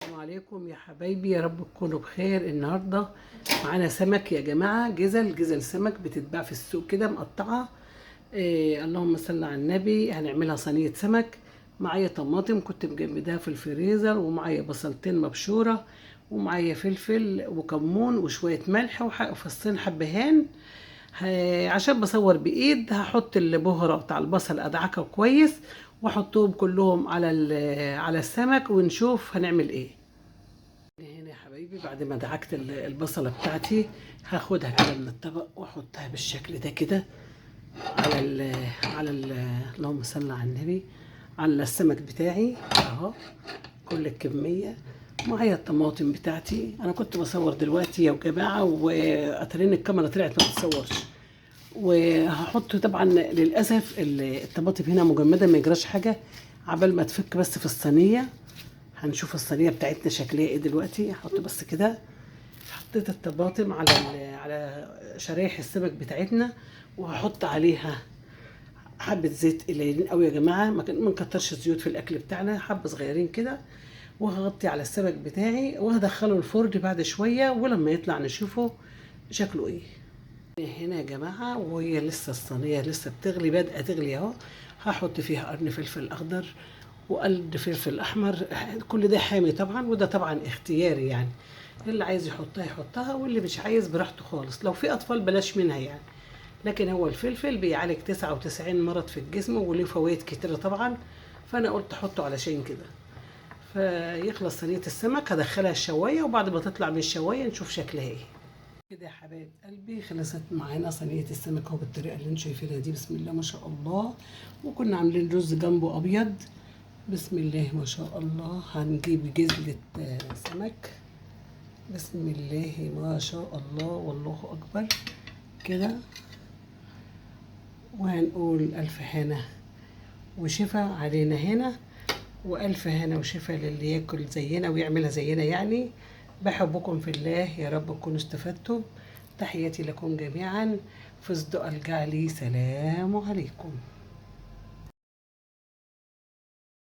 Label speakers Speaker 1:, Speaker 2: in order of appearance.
Speaker 1: السلام عليكم يا حبايبي، يا رب تكونوا بخير. النهارده معانا سمك يا جماعه، جزل سمك بتتباع في السوق كده مقطعه. اللهم صل على النبي. هنعملها صينيه سمك. معايا طماطم كنت مجمداها في الفريزر، ومعايا بصلتين مبشوره، ومعايا فلفل وكمون وشويه ملح وفصين حبهان. عشان بصور بايد هحط البهرة على البصل ادعكه كويس، واحطهم كلهم على السمك، ونشوف هنعمل ايه. هنا يا حبايبي بعد ما دعكت البصلة بتاعتي، هاخدها كده من الطبق واحطها بالشكل ده كده على ال على ال اللهم صل على النبي، على السمك بتاعي اهو. كل الكمية. معايا الطماطم بتاعتي. انا كنت بصور دلوقتي يا جماعة، واترين الكاميرا طلعت ما بتصورش. وهحط طبعا للاسف الطماطم هنا مجمده، ما يجراش حاجه عبال ما تفك بس في الصينيه. هنشوف الصينيه بتاعتنا شكلها ايه دلوقتي. هحط بس كده. حطيت الطماطم على شرايح السمك بتاعتنا، وهحط عليها حبه زيت قليلين قوي يا جماعه، ما نكترش الزيوت في الاكل بتاعنا، حبه صغيرين كده. وهغطي على السمك بتاعي وهدخله الفرن بعد شويه، ولما يطلع نشوفه شكله ايه. هنا يا جماعة، وهي لسه الصينية لسه بتغلي، بادئة تغلي اهو. هحط فيها قرن فلفل أخضر وقرن فلفل أحمر. كل ده حامي طبعا، وده طبعا اختياري يعني. اللي عايز يحطها يحطها، واللي مش عايز براحته خالص. لو في أطفال بلاش منها يعني. لكن هو الفلفل بيعالج 99 مرض في الجسم، وليه فوائد كتيرة طبعا. فأنا قلت أحطه علشان كده. فيخلص صينية السمك هدخلها الشواية، وبعد ما تطلع من الشواية نشوف شكلها ايه. كده يا حبايب قلبي خلصت معانا صينية السمك اهو بالطريقة اللي انتم شايفينها دي. بسم الله ما شاء الله. وكنا عاملين رز جنبه ابيض. بسم الله ما شاء الله. هنجيب جزلة سمك. بسم الله ما شاء الله والله اكبر كده. وهنقول الف هنا وشفا علينا هنا، والف هنا وشفا للي ياكل زينا ويعملها زينا يعني. بحبكم في الله، يا رب تكونوا استفدتم. تحياتي لكم جميعا. في صدق الجعلي، سلام عليكم.